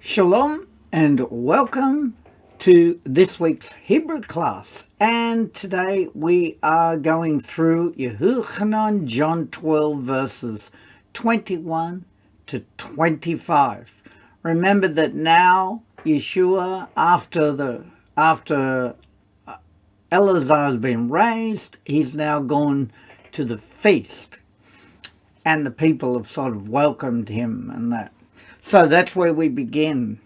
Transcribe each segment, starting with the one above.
Shalom and welcome to this week's Hebrew class. And today we are going through Yehuchanan, John 12 verses 21 to 25. Remember that now Yeshua, after Elazar has been raised, he's now gone to the feast. And the people have sort of welcomed him and that. So that's where we begin.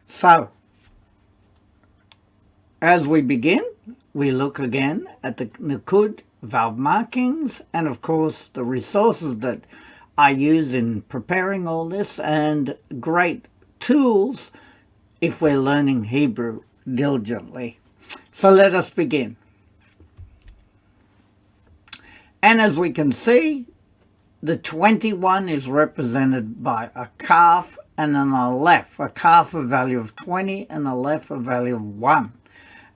So, as we begin, we look again at the Nikud valve markings and, of course, the resources that I use in preparing all this and great tools if we're learning Hebrew diligently. So let us begin. And as we can see, the 21 is represented by a kaf and an aleph, a kaf a value of 20 and a aleph a value of 1.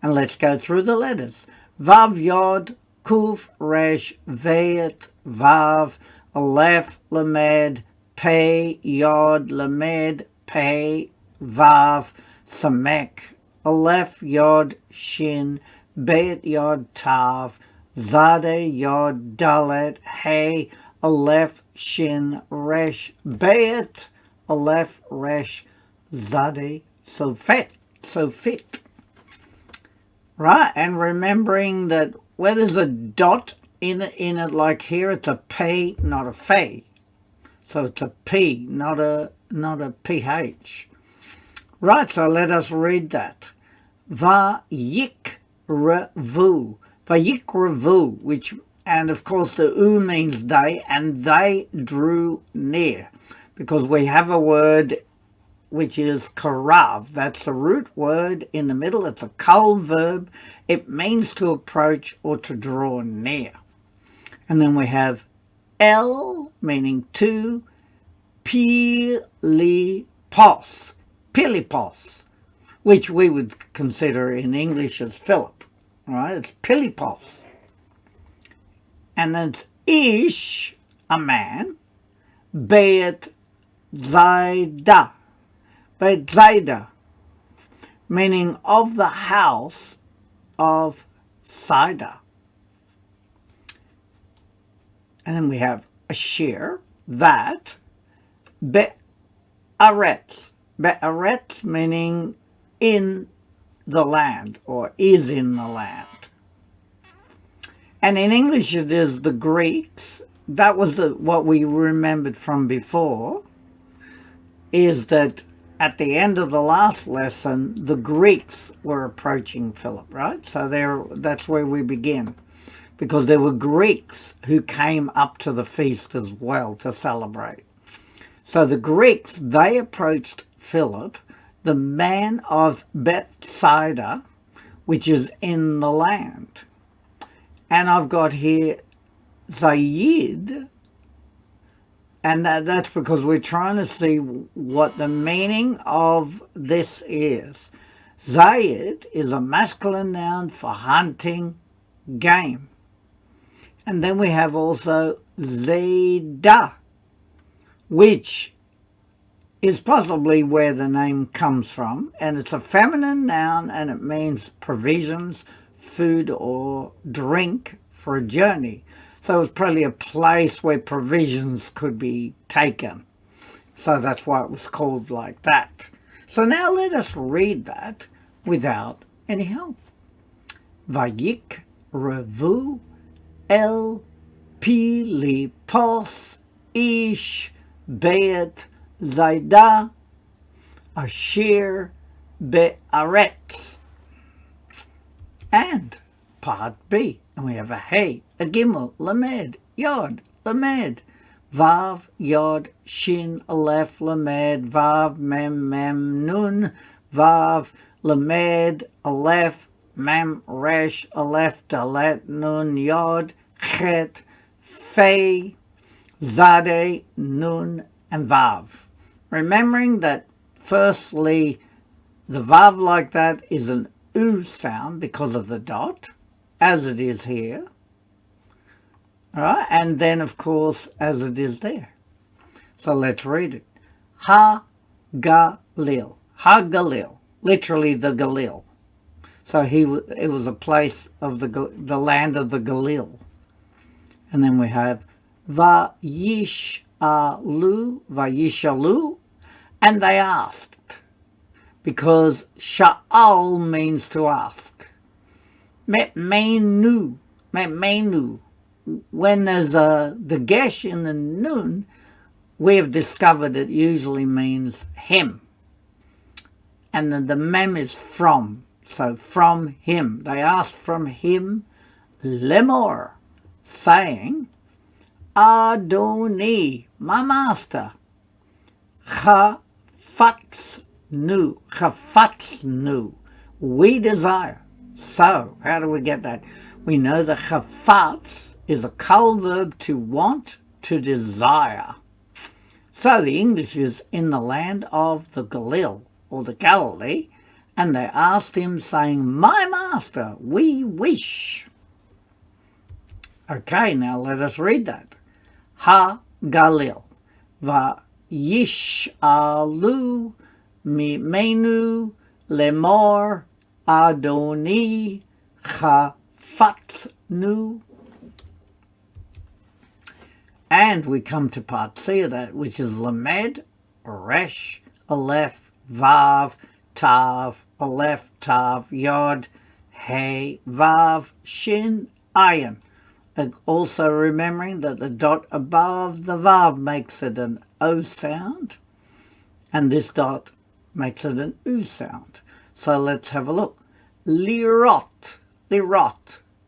And let's go through the letters. Vav Yod, Kuf, Resh, Veit, Vav, Aleph, Lamed, Pei, Yod, Lamed, Pei, Vav, Samek, Aleph, Yod, Shin, Beit, Yod, Tav, Zade, Yod, Dalet, Hey, Aleph, Shin, Resh, Beit, Aleph, Resh, Zade, so fit. Right, and remembering that where there's a dot in it like here, it's a P, not a Fe. So it's a P, not a PH. Right, so let us read that. Vayikrevu, Vayikrevu, and of course the U means they, and they drew near, because we have a word which is karav. That's the root word in the middle. It's a kol verb. It means to approach or to draw near. And then we have el, meaning to, pilipos, which we would consider in English as Philip. Right? It's pilipos. And then it's ish, a man, Beit Zayda, meaning of the house of Sida. And then we have Asher, that, Be'aretz, meaning in the land or is in the land. And in English it is the Greeks. That was what we remembered from before, is that at the end of the last lesson, the Greeks were approaching Philip, right? So that's where we begin, because there were Greeks who came up to the feast as well to celebrate. So the Greeks, they approached Philip, the man of Bethsaida, which is in the land. And I've got here Zayid, and that's because we're trying to see what the meaning of this is. Zayid is a masculine noun for hunting game. And then we have also Zayda, which is possibly where the name comes from. And it's a feminine noun and it means provisions, food or drink for a journey. So it's probably a place where provisions could be taken. So that's why it was called like that. So now let us read that without any help. Vayik revu el pilipos ish beit zayda asher be'aretz. And part B, and we have a Hey, a Gimel, Lamed, Yod, Lamed, Vav, Yod, Shin, Aleph, Lamed, Vav, Mem, Nun, Vav, Lamed, Aleph, Mem, Resh, Aleph, Dalet, Nun, Yod, Chet, Fei, Zade, Nun, and Vav. Remembering that firstly, the Vav like that is an U sound because of the dot, as it is here. All right, and then of course as it is there. So let's read it. Ha Ha-Galil. Ha-Galil. Literally the Galil. So it was a place of the land of the Galil. And then we have Vayishalu, and they asked, because Sha'al means to ask. Me'menu, when there's the gesh in the nun, we have discovered it usually means him. And the mem is from. So from him. They asked from him, lemor, saying, Adoni, my master, chafatznu, we desire. So, how do we get that? We know that chafatz is a kal verb to want, to desire. So the English is in the land of the Galil, or the Galilee, and they asked him, saying, my master, we wish. Okay, now let us read that. Ha-Galil, va-yish'alu mimenu lemor Adoni chafatznu. And we come to part C of that, which is Lamed, Resh, Aleph, Vav, Tav, Aleph, Tav, Yod, Hey, Vav, Shin, Ayin. And also remembering that the dot above the Vav makes it an O sound, and this dot makes it an U sound. So let's have a look. Lirot,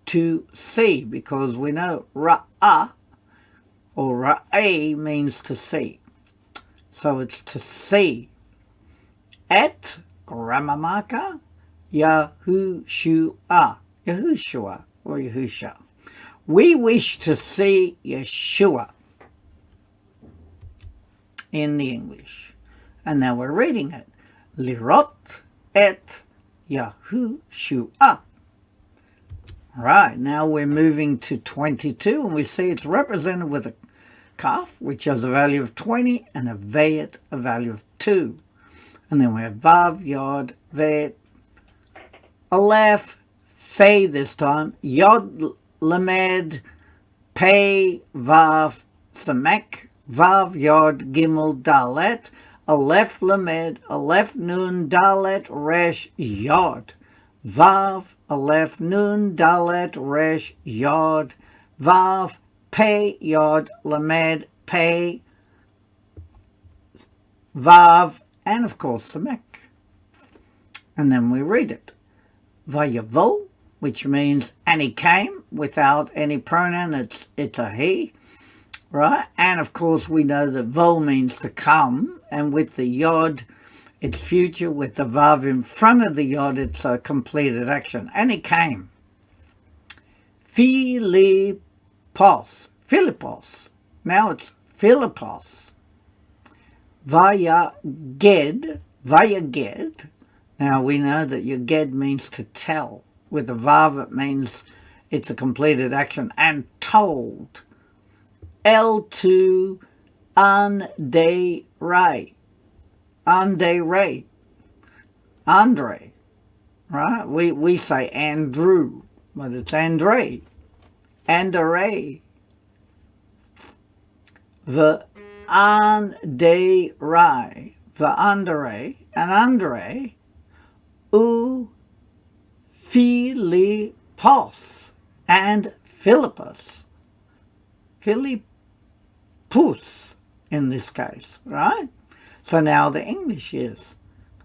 to see, because we know Ra'ah or Ra'eh means to see. So it's to see. Et, grammar marker, Yahushua or Yahusha. We wish to see Yeshua in the English. And now we're reading it. Lirot et Yahushua. Right, now we're moving to 22, and we see it's represented with a kaf, which has a value of 20, and a vayet, a value of 2. And then we have vav, yod, vayet, aleph, fei this time, yod, lamed, pei, vav, samek, vav, yod, gimel, dalet, aleph, lamed, aleph, nun, dalet, resh, yod, vav, aleph, nun, dalet, resh, yod, vav, pei, yod, lamed, pei, vav, and of course samek. And then we read it. Vayavo, which means, and he came, without any pronoun, it's a he, right? And of course we know that vo means to come, and with the yod, it's future. With the vav in front of the yod, it's a completed action. And he came. Philippos. Now it's Philippos. Vayaged. Now we know that yaged means to tell. With the vav, it means it's a completed action. And told. L2 ande ray. Andre, right? We say Andrew, but it's Andre. Andere. The andere, and Andre, u Philippos, and Philippus. Philippus in this case, right? So now the English is,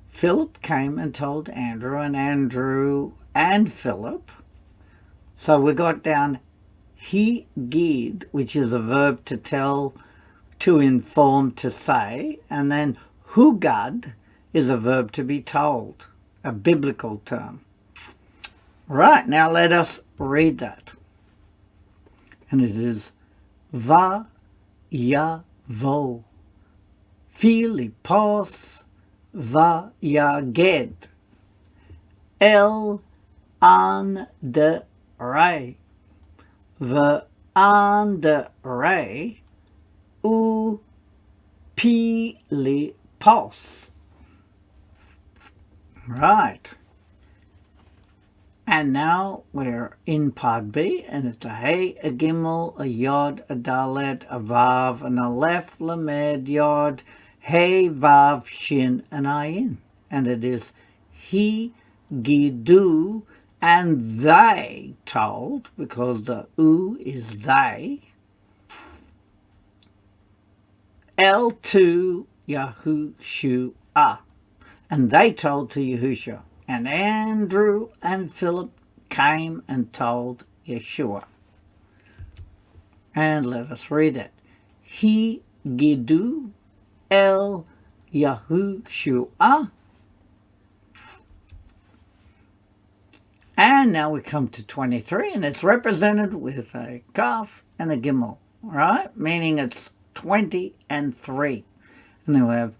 Philip came and told Andrew, and Andrew and Philip. So we got down he gid, which is a verb to tell, to inform, to say. And then hugad is a verb to be told, a biblical term. Right, now let us read that. And it is va ya vo. Philippos vayaged el andere v'andere u Philippus pulse. Right. And now we're in part B, and it's a Hey, a Gimel, a Yod, a Dalet, a Vav, an Aleph, Lamed, Yod, Hey, Vav, Shin, and Ayin. And it is he, Gidu, and they told, because the U is they, El to Yahushua. And they told to Yahushua. And Andrew and Philip came and told Yeshua. And let us read it. He Gidu El Yahushua. And now we come to 23, and it's represented with a kaf and a gimel, right? Meaning it's 20 and 3. And then we have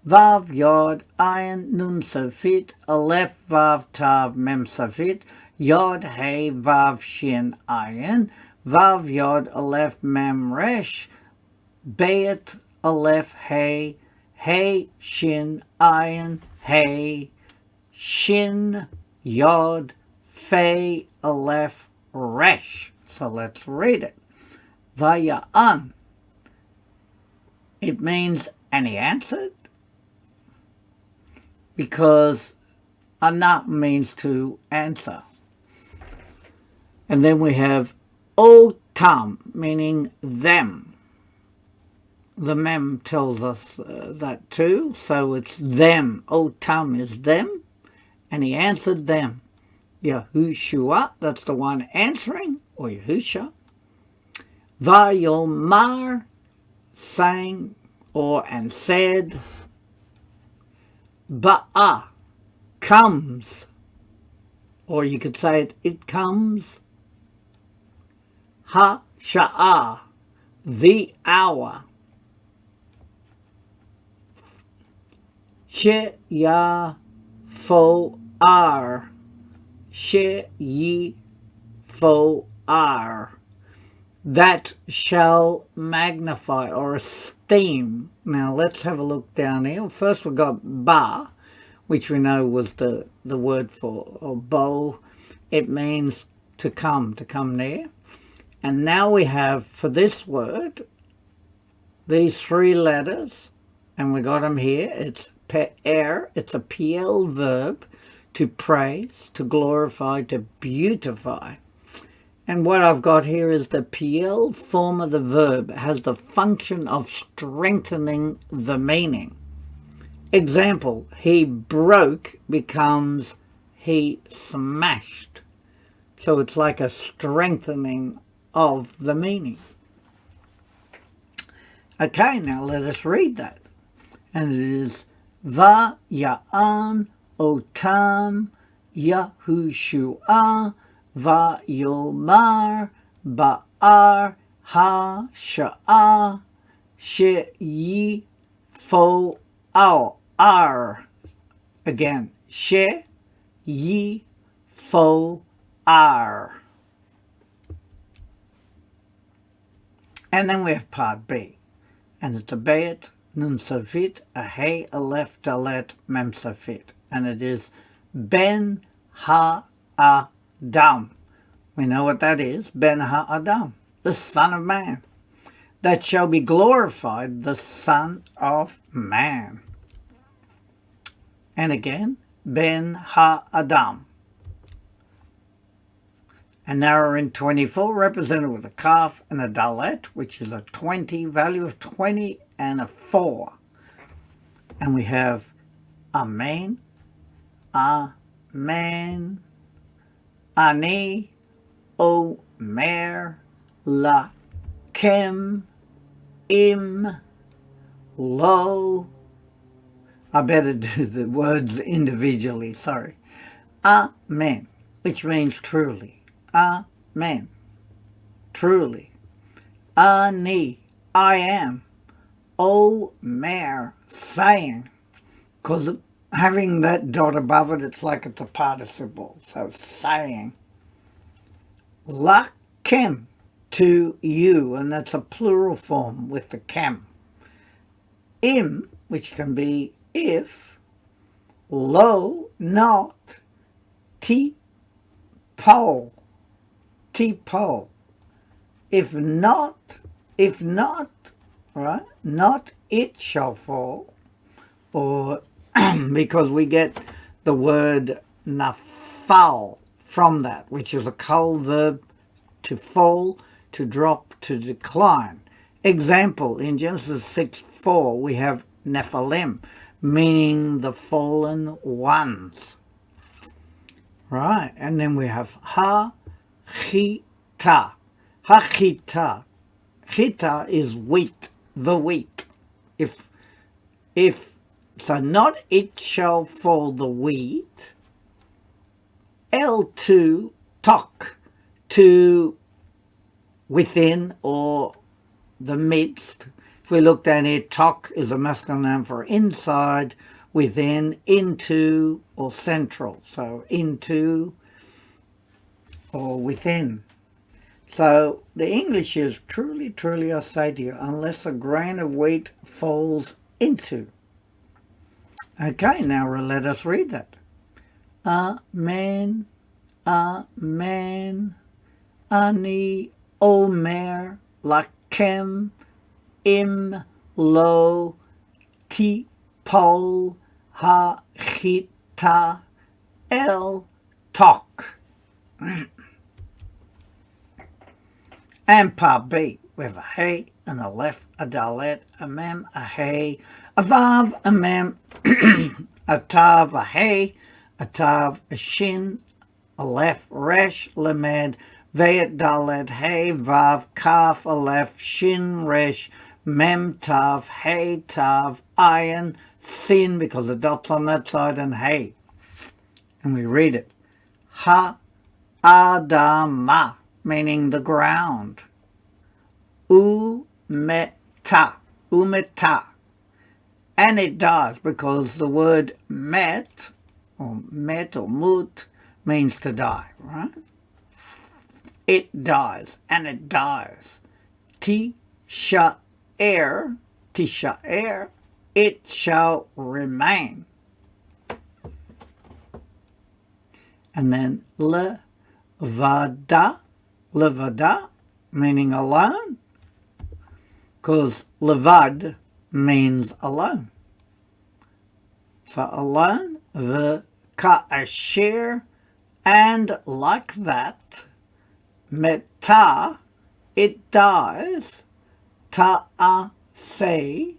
Vav Yod Ayin Nun Safit Aleph Vav Tav Mem Safit Yod Hey Vav Shin Ayin Vav Yod Aleph Mem Resh Bayet Aleph Hey Hey Shin Ayin Hey Shin Yod Fei Aleph Resh. So let's read it. Vaya'an. It means, and he answered, because ana means to answer. And then we have otam, meaning them. The mem tells us that too, so it's them. Otam is them, and he answered them. Yahushua, that's the one answering, or Yahusha. Vayomar, sang, or and said. Ba'a, comes, or you could say it comes. Ha-sha'ah, the hour. She-ya-fo-ar, she-ye-fo-ar, that shall magnify or esteem. Now let's have a look down here. First we've got ba, which we know was the word for or bo. It means to come near. And now we have for this word these 3 letters, and we got them here. It's pe'er, it's a PL verb, to praise, to glorify, to beautify. And what I've got here is the PL form of the verb. It has the function of strengthening the meaning. Example, he broke becomes he smashed. So it's like a strengthening of the meaning. Okay, now let us read that. And it is Va Ya'an Otam Yahushua Vayomar Ba'ar Ha-Sha'ah She-Yi-Fo-Ar. Again, She-Yi-Fo-Ar. And then we have part B. And it's a Bayet, Nun Safit, a Hey, Aleph, Dalet, Mem Safit. And it is Ben Ha-Adam. We know what that is. Ben Ha-Adam, the Son of Man. That shall be glorified, the Son of Man. And again, Ben Ha-Adam. And now we're in 24, represented with a kaf and a dalet, which is a 20, value of 20 and a 4. And we have Amen, Amen, Ani, Omer, Lakem, Im, Lo. I better do the words individually, sorry. Amen, which means truly. Amen. Truly. Ani, I am. Omer, saying. Because having that dot above it, it's like it's a participle. So saying. Lakem, to you. And that's a plural form with the kem. im, which can be if, lo, not, ti, pole, t-pole. If not, right, not it shall fall, or because we get the word nafal from that, which is a cul verb, to fall, to drop, to decline. Example, in Genesis 6:4, we have Nephilim, meaning the fallen ones. Right, and then we have ha-chita. Ha-chita. Chita is wheat, the wheat. If so, not it shall fall the wheat. L2, tok, to within or the midst. If we looked at it, tok is a masculine noun for inside, within, into, or central. So into or within. So the English is truly, truly, I say to you, unless a grain of wheat falls into. Okay, now let us read that. Amen, amen, ani omer lakem im lo ti pol ha chita el tok. And part B, we have a hey, an aleph, a dalet, a mem, a hey, a vav, a mem, a tav, a hey, a tav, a shin, aleph, resh, lamed, veit, dalet, hey, vav, kaf, aleph, shin, resh, mem, tav, hey, tav, ayin, sin, because the dot's on that side, and hey. And we read it. Ha, adama, meaning the ground. Umeta, umeta. And it dies because the word met or mut means to die, right? It dies, and it dies. Tisha er, it shall remain. And then levada, meaning alone, because levad means alone. So alone, the ka'asher, and like that, meta, it dies, ta'aseh,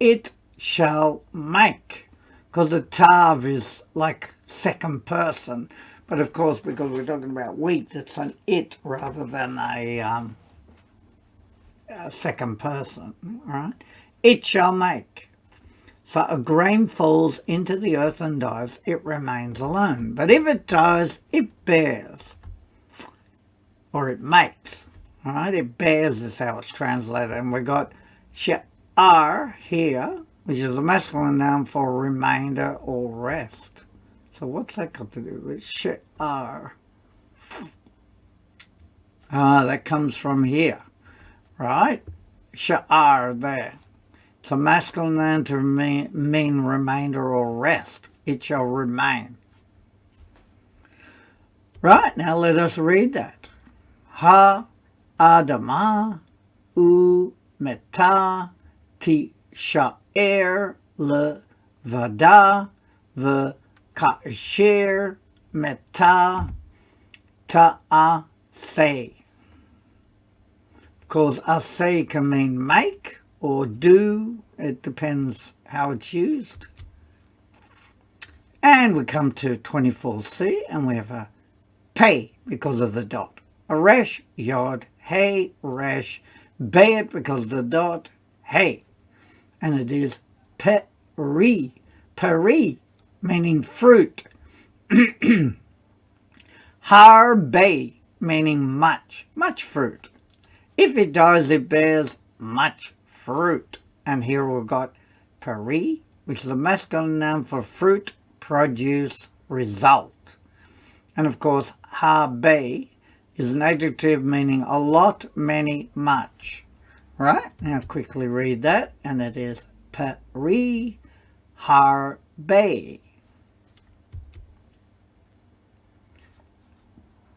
it shall make, because the tav is like second person, but of course because we're talking about wheat, it's an it rather than a second person, right? It shall make. So a grain falls into the earth and dies, it remains alone. But if it dies, it bears, or it makes, all right? It bears is how it's translated. And we got she'ar here, which is a masculine noun for remainder or rest. So what's that got to do with she'ar? That comes from here, right? She'ar there. It's a masculine noun to mean remainder or rest. It shall remain. Right, now let us read that. Ha adama u meta ti sha'er levada v'ka'asher meta ta'aseh. Of course, aseh can mean make or do. It depends how it's used. And we come to 24c, and we have a pay because of the dot. A resh, yod, hey, resh, bayit because of the dot, hey. And it is peri, meaning fruit. Har bay, meaning much fruit. If it dies, it bears much fruit. And here we've got peri, which is a masculine noun for fruit, produce, result. And of course, habe is an adjective meaning a lot, many, much. Right? Now quickly read that, and it is peri harbe.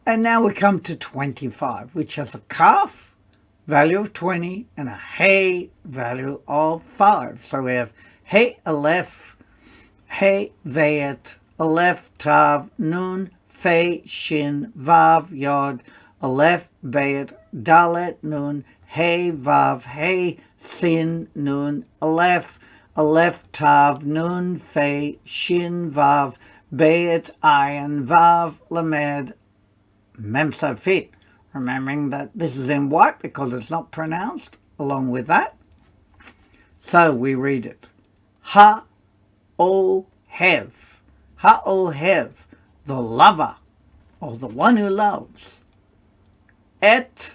And now we come to 25, which has a kaf, value of 20, and a hey, value of 5. So we have hey aleph, hey vayet, aleph tav, nun, fe, shin, vav, yod, aleph bayet, dalet, nun, hey, vav, hey, sin, nun, aleph, aleph, tav, nun, fe, shin, vav, bayet, ayin, vav, lamed, mem safit. Remembering that this is in white because it's not pronounced along with that. So we read it. Ha-o-hev. Ha-o-hev. The lover, or the one who loves. Et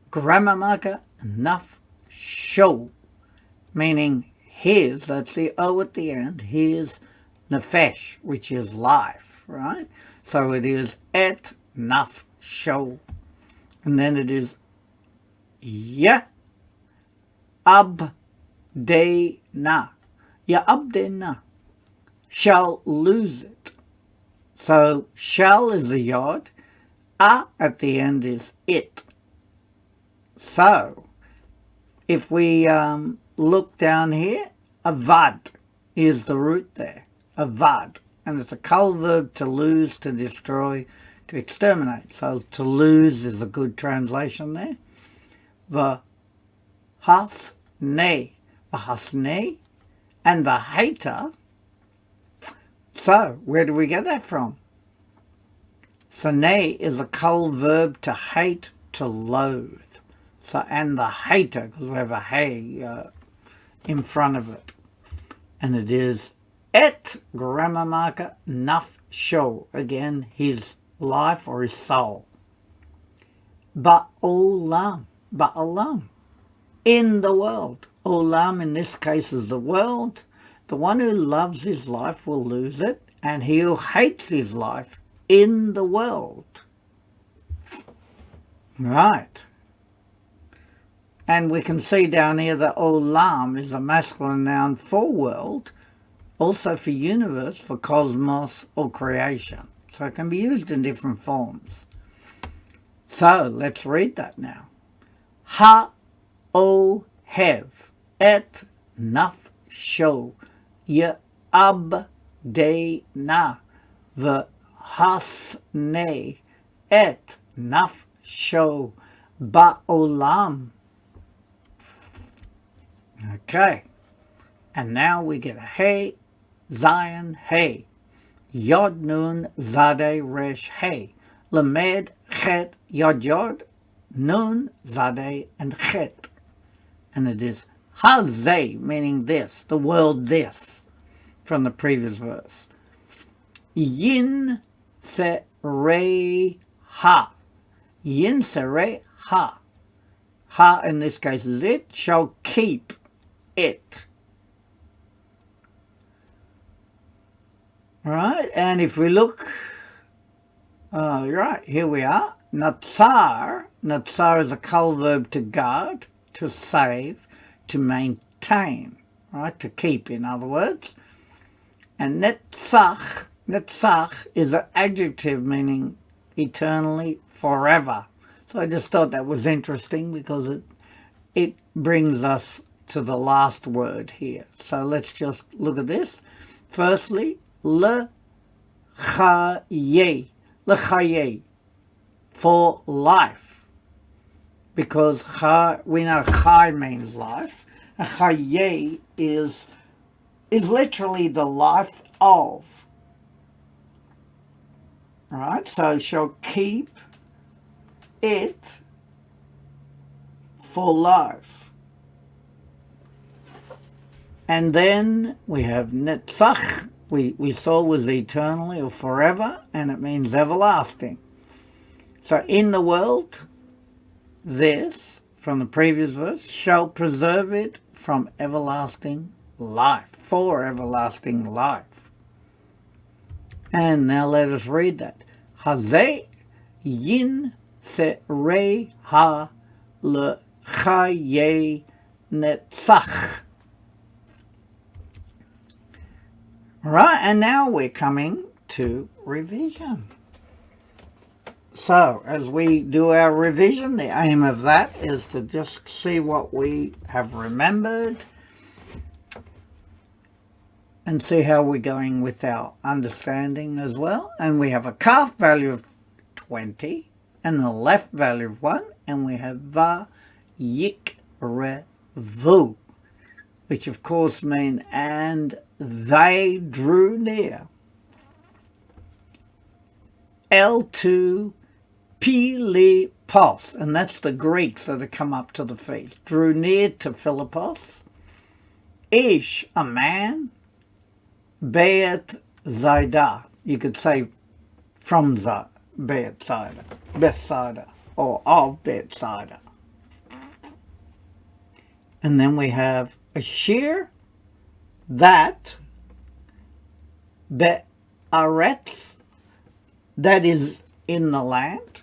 grammar marker naf show, meaning his, that's the O at the end, his nefesh, which is life, right? So it is et naf show. And then it is ya abdena. Ya abdena. Shall lose it. So shall is the yod. A at the end is it. So if we look down here, avad is the root there. Avad. And it's a kal verb, to lose, to destroy, to exterminate. So to lose is a good translation there. V'hasne. V'hasne. And the hater. So where do we get that from? Sane is a kal verb, to hate, to loathe. So, and the hater, because we have a hey in front of it. And it is et grammar marker naf show. Again, his life or his soul. Ba'olam. Ba'olam. In the world. Olam in this case is the world. The one who loves his life will lose it, and he who hates his life in the world. Right. And we can see down here that olam is a masculine noun for world, also for universe, for cosmos or creation. So it can be used in different forms. So let's read that now. Ha-o-hev et naf show ye-ab-de-na v'hasne et naf show ba'olam. Okay. And now we get a hey, Zion, hey. Yod nun zade resh hey. Lamed chet yod yod nun zade and chet. And it is hazeh, meaning this, the world this, from the previous verse. Yin se re ha. Yin se re ha. Ha in this case is it, shall keep it. Right, and if we look, right, here we are. Natsar. Natsar is a kal verb, to guard, to save, to maintain, right, to keep, in other words. And netzach, netzach is an adjective meaning eternally, forever. So I just thought that was interesting because it brings us to the last word here. So let's just look at this. Firstly, lechaye, lechaye, for life. Because we know chai means life. And chaye is literally the life of. Right? So shall keep it for life. And then we have netzach, we saw was eternally or forever, and it means everlasting. So in the world, this, from the previous verse, shall preserve it from everlasting life, for everlasting life. And now let us read that. Hazeh yin se re ha le chaye netzach. Right, and now we're coming to revision. So, as we do our revision, the aim of that is to just see what we have remembered and see how we're going with our understanding as well. And we have a kaf value of 20 and the left value of 1, and we have va yik re vu, which of course mean and they drew near. L2 Philippos, and that's the Greeks that have come up to the feast, drew near to Philippos. Ish, a man. Beet Zaidah, you could say from Bethsaida, or of Bethsaida. And then we have a shear that Be'aretz, that is in the land.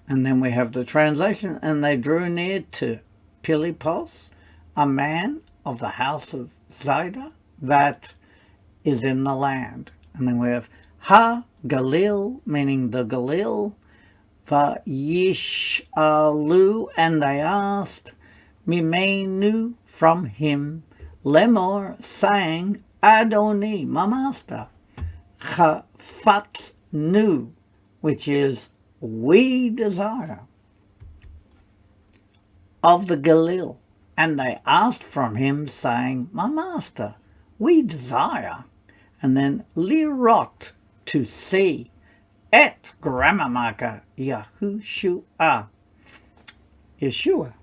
And then we have the translation, and they drew near to Philippos, a man of the house of Zaidah, that is in the land. And then we have Ha-Galil, meaning the Galil, Va-Yish'alu, and they asked, Mimenu, from him, Lemor, saying, Adoni, my master, Chafatnu, which is we desire, of the Galil. And they asked from him, saying, my master, we desire. And then lirot, to see, et grammar marker, Yahushua, Yeshua.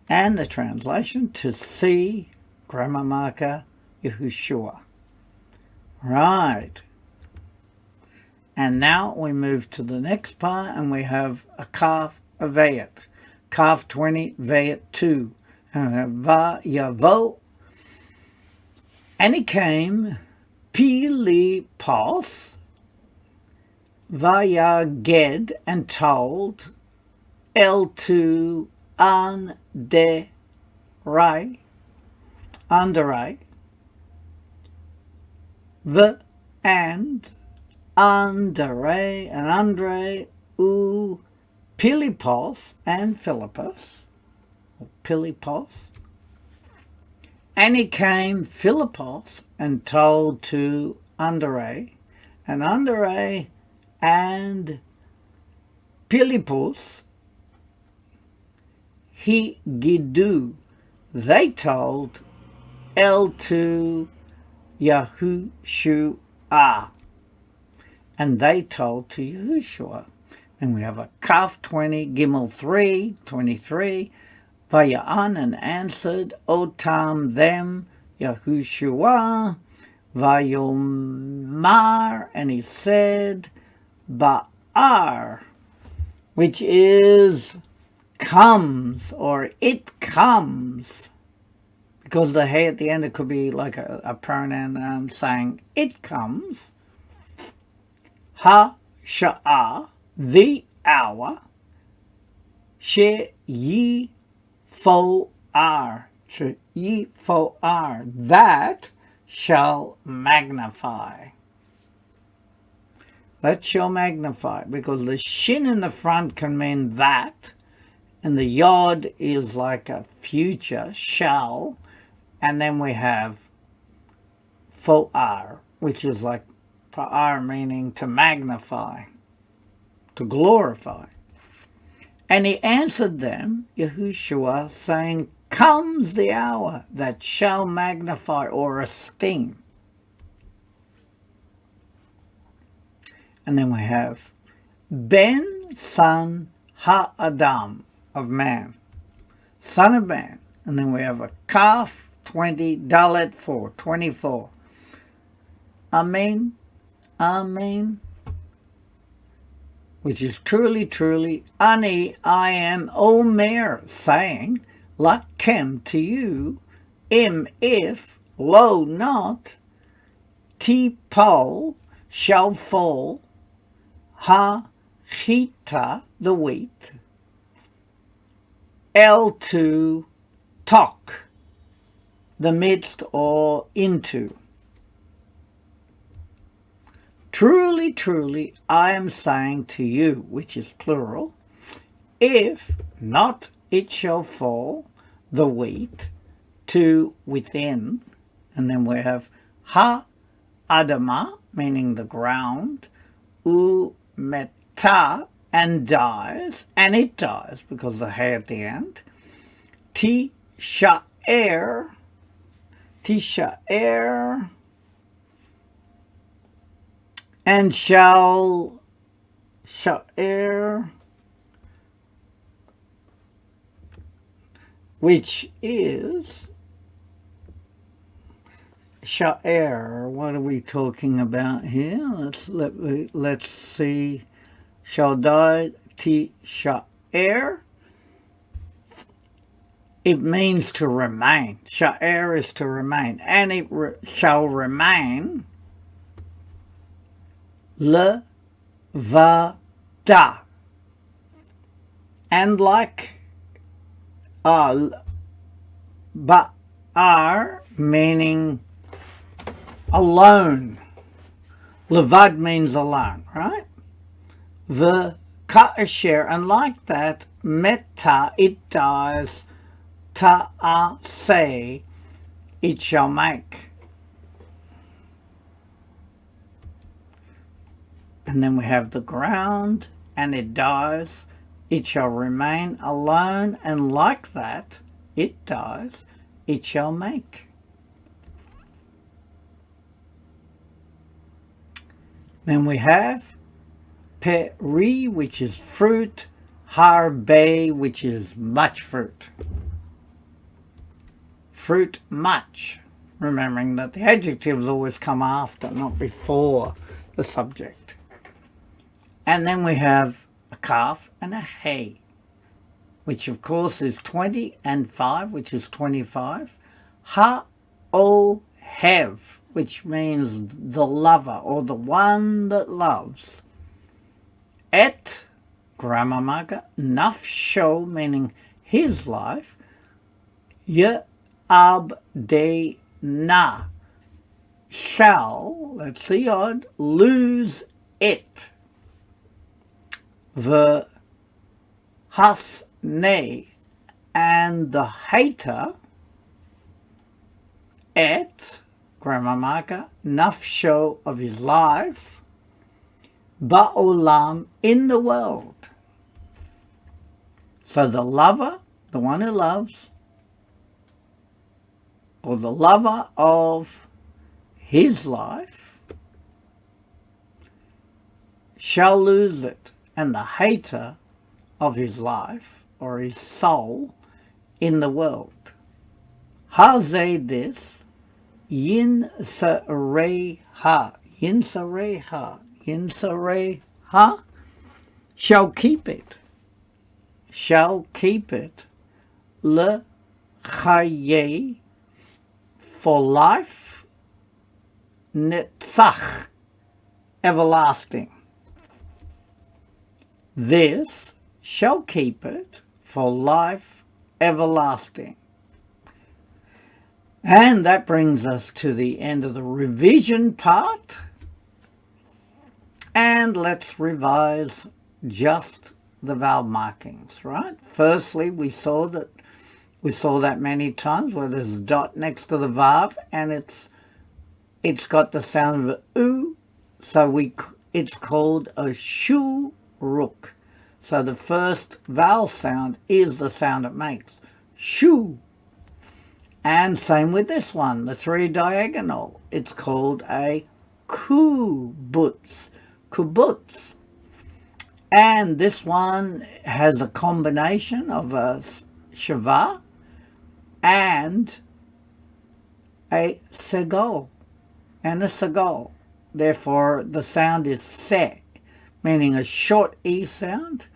And the translation, to see, grammar marker, Yahushua. Right. And now we move to the next part, and we have a kaf, a vayet. Kaf 20, vayet 2. And va yavo. And he came, Philippos, vayaged, and told, El2 Anderai, the and Andre u Philippos and Philippus, or Philippos. And he came, Philippos, and told to Andre, and Andre and Philippus, he gidu, they told L2 Yahushua, and they told to Yahushua. And we have a kaf 20, gimel 3, 23, Vaya'an, and answered, Otam them, Yahushua, Vayomar, and he said, Ba'ar, which is comes, or it comes, because the hey at the end, it could be like a pronoun saying it comes. Ha-sha'ah, the hour, she-ye fo-ar, she-ye fo-ar, that shall magnify. That shall magnify, because the shin in the front can mean that, and the yod is like a future, shall, and then we have fo-ar, which is like fa'ar, meaning to magnify, to glorify. And he answered them, Yahushua, saying, comes the hour that shall magnify or esteem. And then we have Ben, son, ha-adam, of man, son of man. And then we have a kaf 20, dalet 4, 24. Amen, amen, which is truly, truly, ani, I am Omer, saying, lakem, to you, im, if, lo, not, tipol, shall fall, ha, chita, the wheat, L2, tok, the midst, or into. Truly, truly, I am saying to you, which is plural, if not it shall fall, the wheat, to within, and then we have ha adama, meaning the ground, u meta, and dies, and it dies because the hay at the end, tishaer, and shall sha'er, which is sha'er. What are we talking about here? Let's see. Shall die sha'er. It means to remain. Sha'er is to remain, and it shall remain. Le va da, and like ba'ar, meaning alone. Levad means alone, right? The ka'asher, and like that, meta, it dies, ta'ase, it shall make. And then we have the ground, and it dies, it shall remain alone, and like that, it dies, it shall make. Then we have peri, which is fruit, harbe, which is much fruit. Fruit much, remembering that the adjectives always come after, not before the subject. And then we have a calf and a hay, which of course is 20, and 5, which is 25. Ha-o-hev, which means the lover, or the one that loves. Et, grammar marker, nafsho, meaning his life. Ye-ab-de-na, shall, that's the odd, lose it. The hasne, and the hater, et, grammar marker, nafsho, of his life, ba'olam, in the world. So the lover, the one who loves, or the lover of his life, shall lose it, and the hater of his life, or his soul, in the world. Haze, this, yin sareha, shall keep it, le chaye, for life, netzach, everlasting. This shall keep it for life everlasting. And that brings us to the end of the revision part. And let's revise just the vowel markings, right? Firstly, we saw that many times where there's a dot next to the vav, and it's got the sound of u, so it's called a shu rook. So the first vowel sound is the sound it makes, shu. And same with this one, the 3 diagonal. It's called a kubutz. And this one has a combination of a shava and a segol, Therefore, the sound is se, meaning a short e sound.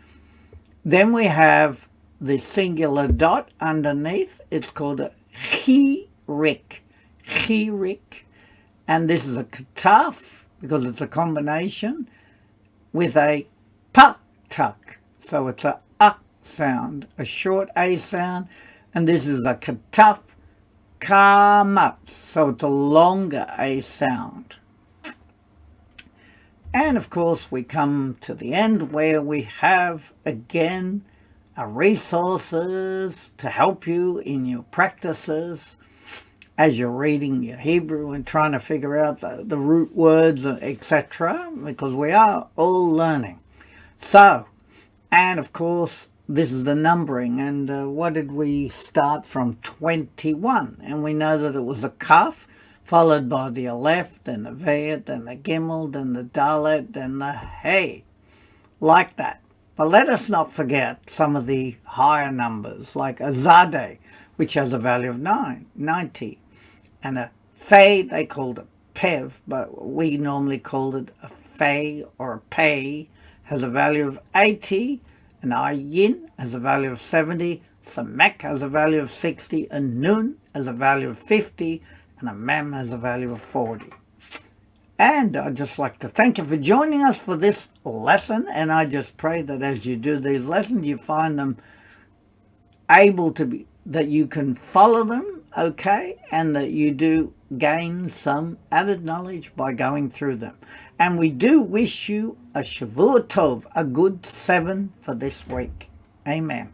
Then we have the singular dot underneath. It's called a chirik. And this is a kataf, because it's a combination, with a patak. So it's a sound, a short a sound, and this is a kataf kamatz. So it's a longer A sound. And of course we come to the end where we have again resources to help you in your practices as you're reading your Hebrew and trying to figure out the root words, etc., because we are all learning. So, and of course, this is the numbering, and what did we start from? 21, and we know that it was a kaf, followed by the aleph, then the veit, then the gimel, then the dalet, then the hey, like that. But let us not forget some of the higher numbers, like a zadeh, which has a value of 90, and a fei, they called it pev, but we normally called it a fei or a pei, has a value of 80, an ayin has a value of 70, samek has a value of 60, a nun has a value of 50, and a mem has a value of 40. And I'd just like to thank you for joining us for this lesson, and I just pray that as you do these lessons, you find them able to be, that you can follow them, okay, and that you do gain some added knowledge by going through them. And we do wish you a Shavua Tov, a good 7 for this week. Amen.